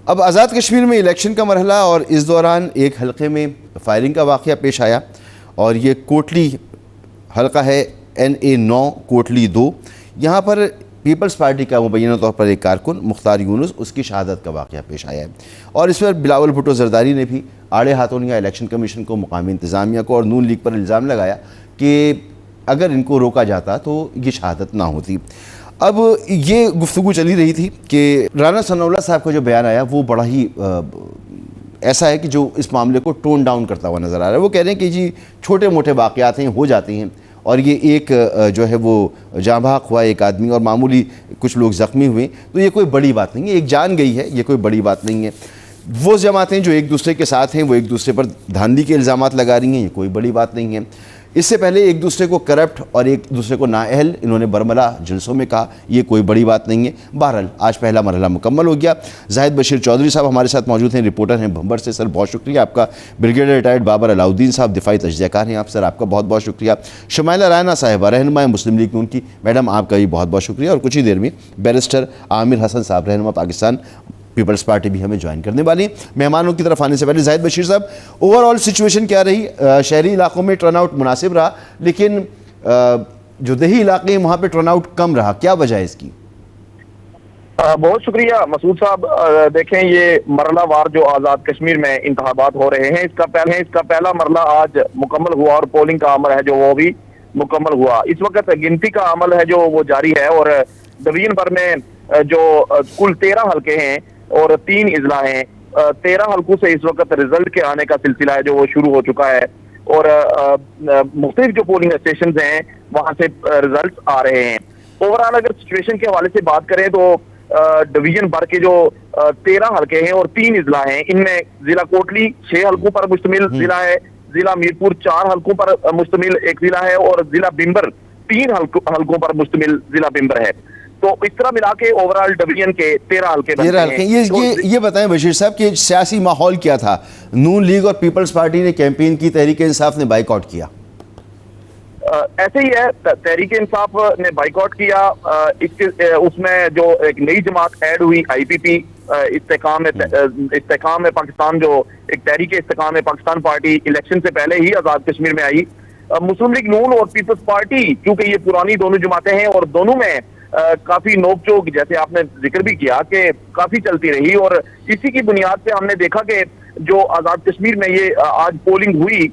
अब आज़ाद कश्मीर में इलेक्शन का मरहला और इस दौरान एक हलके में फायरिंग का वाक़या पेश आया और ये कोटली हलका है NA9 कोटली 2। यहाँ पर पीपल्स पार्टी का मुबैना तौर पर एक कारकुन मुख्तार यूनुस उसकी शहादत का वाक़या पेश आया है और इस पर बिलावल भुट्टो जरदारी ने भी आड़े हाथों लिया इलेक्शन कमीशन को, मुकामी इंतज़ामिया को और नून लीग पर इल्ज़ाम लगाया कि अगर इनको रोका जाता तो ये शहादत ना होती। अब ये गुफ्तगू चली रही थी कि राना सनाउल्लाह साहब का जो बयान आया वो बड़ा ही ऐसा है कि जो इस मामले को टोन डाउन करता हुआ नज़र आ रहा है। वो कह रहे हैं कि जी छोटे मोटे वाक़यात हैं, हो जाते हैं और ये एक जो है वो जाँ बहक हुआ एक आदमी और मामूली कुछ लोग ज़ख्मी हुए, तो ये कोई बड़ी बात नहीं है, एक जान गई है, ये कोई बड़ी बात नहीं है। वो जमातें जो एक दूसरे के साथ हैं वो एक दूसरे पर धांधली के इल्ज़ामात लगा रही हैं, ये कोई बड़ी बात नहीं है। इससे पहले एक दूसरे को करप्ट और एक दूसरे को नाअहल इन्होंने बरमला जलसों में कहा, ये कोई बड़ी बात नहीं है। बहरहाल आज पहला मरहला मुकम्मल हो गया। जाहिद बशीर चौधरी साहब हमारे साथ मौजूद हैं, रिपोर्टर हैं भंबर से। सर बहुत शुक्रिया आपका। ब्रिगेडियर रिटायर्ड बाबर अलाउद्दीन साहब दिफाई तजज़ियाकार हैं आप, सर आपका बहुत बहुत शुक्रिया। शुमाइला रायना साहिबा रहनुमा मुस्लिम लीग नून की, मैडम आपका भी बहुत बहुत शुक्रिया। और कुछ ही देर में बैरिस्टर आमिर हसन साहब रहनुमा पाकिस्तान पीपल्स पार्टी भी हमें ज्वाइन करने वाली। मेहमानों की तरफ आने से पहले जाहिद बशीर साहब, ओवरऑल सिचुएशन क्या रही? शहरी इलाकों में टर्नआउट मुनासिब रहा, लेकिन जो देही इलाके हैं वहाँ पे टर्नआउट कम रहा, क्या वजह है इसकी? बहुत शुक्रिया मसूद साहब। देखें, ये मरला वार जो आज़ाद कश्मीर में इंतखाबात हो रहे हैं, इसका पहला मरला आज मुकम्मल हुआ और पोलिंग का अमल है जो वो भी मुकम्मल हुआ। इस वक्त गिनती का अमल है जो वो जारी है और डिवीजन भर में जो कुल 13 हल्के हैं और 3 इजला हैं, 13 हल्कों से इस वक्त रिजल्ट के आने का सिलसिला है जो वो शुरू हो चुका है और मुख्तलिफ जो पोलिंग स्टेशन हैं वहां से रिजल्ट आ रहे हैं। ओवरऑल अगर सिचुएशन के हवाले से बात करें तो डिवीजन भर के जो 13 हल्के हैं और 3 इजला हैं, इनमें जिला कोटली 6 हल्कों पर मुश्तमिल जिला है, जिला मीरपुर 4 हल्कों पर मुश्तमिल एक जिला है और जिला बिम्बर 3 हल्कों पर मुश्तमिल जिला बिम्बर है। तो इस तरह मिला के ओवरऑल डिवीजन के 13 हल्के बनते हैं। ये बताएं बशीर साहब कि सियासी माहौल क्या था? नून लीग और पीपल्स पार्टी ने कैंपेन की, तहरीक इंसाफ ने बाइकआउट किया। ऐसे ही है, तहरीक इंसाफ ने बाइकआउट किया। उसमें जो एक नई जमात ऐड हुई IPP इस्तेकाम में पाकिस्तान, जो एक तहरीक इस्तेकाम में पाकिस्तान पार्टी इलेक्शन से पहले ही आज़ाद कश्मीर में आई। मुस्लिम लीग नून और पीपल्स पार्टी, क्योंकि ये पुरानी दोनों जमातें हैं और दोनों में काफी नोकझोंक, जैसे आपने जिक्र भी किया, कि काफी चलती रही और इसी की बुनियाद पे हमने देखा कि जो आज़ाद कश्मीर में ये आज पोलिंग हुई,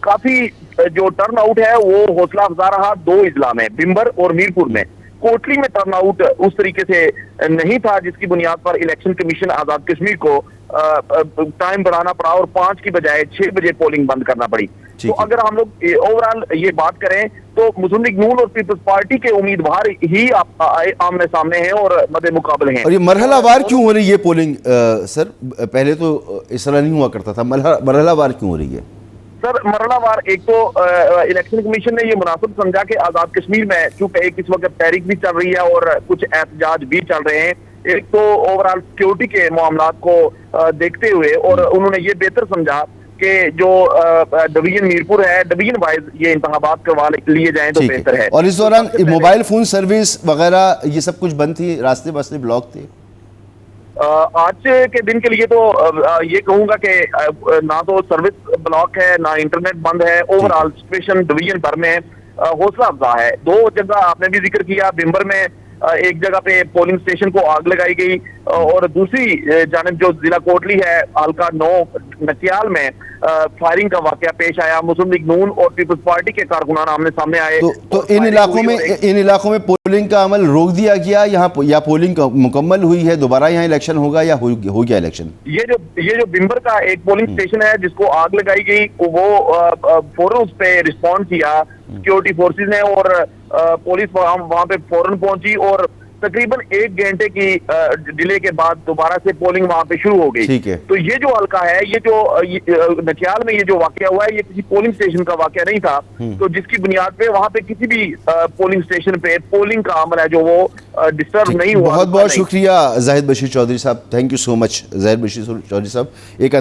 काफी जो टर्न आउट है वो हौसला अफजा रहा 2 इजला में, बिम्बर और मीरपुर में। कोटली में टर्न आउट उस तरीके से नहीं था जिसकी बुनियाद पर इलेक्शन कमीशन आज़ाद कश्मीर को टाइम बढ़ाना पड़ा और 5 की बजाय 6 बजे पोलिंग बंद करना पड़ी। तो अगर हम लोग ओवरऑल ये बात करें तो मुस्लिम लीग नून और पीपल्स पार्टी के उम्मीदवार ही आमने सामने हैं और मदे मुकाबले हैं। और ये मरहलावार क्यों हो रही है पोलिंग सर? पहले तो इस तरह नहीं हुआ करता था, मरहलावार क्यों हो रही है? सर मरहलावार, एक तो इलेक्शन कमीशन ने ये मुनासिब समझा कि आज़ाद कश्मीर में चूंकि एक इस वक्त तहरीक भी चल रही है और कुछ एहतजाज भी चल रहे हैं, एक तो ओवरऑल सिक्योरिटी के मामलात को देखते हुए, और उन्होंने ये बेहतर समझा कि जो डिवीजन मीरपुर है, डिवीजन वाइज ये इंतखाबात करवा लिए जाएं तो बेहतर है। और इस दौरान मोबाइल फोन सर्विस वगैरह ये सब कुछ बंद थी, रास्ते बस्ते ब्लॉक थे। आज के दिन के लिए तो ये कहूंगा कि ना तो सर्विस ब्लॉक है ना इंटरनेट बंद है। ओवरऑल सिचुएशन डिवीजन भर में हौसला अफजा है। 2 जगह आपने भी जिक्र किया, बिम्बर में एक जगह पे पोलिंग स्टेशन को आग लगाई गई और दूसरी जानिब जो जिला कोटली है हल्का 9 नकियाल में फायरिंग का वाकया पेश आया। मुस्लिम लीग नून और पीपल्स पार्टी के कारकुनान आमने सामने आए। तो इन इलाकों में पोलिंग का अमल रोक दिया गया यहाँ, या पोलिंग मुकम्मल हुई है? दोबारा यहाँ इलेक्शन होगा या हो गया इलेक्शन? ये जो बिम्बर का एक पोलिंग स्टेशन है जिसको आग लगाई गई, वो फौरन उस पे रिस्पॉन्ड किया सिक्योरिटी फोर्सेज ने और पुलिस वहां पे फौरन पहुंची और तकरीबन 1 घंटे की डिले के बाद दोबारा से पोलिंग वहां पे शुरू हो गई। ठीक है। तो ये जो हल्का है, ये जो नकियाल में ये जो वाकया हुआ है, ये किसी पोलिंग स्टेशन का वाकया नहीं था, तो जिसकी बुनियाद पे वहां पे किसी भी पोलिंग स्टेशन पे पोलिंग का अमल है जो वो डिस्टर्ब नहीं हुआ। बहुत बहुत शुक्रिया जाहिद बशीर चौधरी साहब, thank you so much Zahid Bashir Chaudhry साहब। एक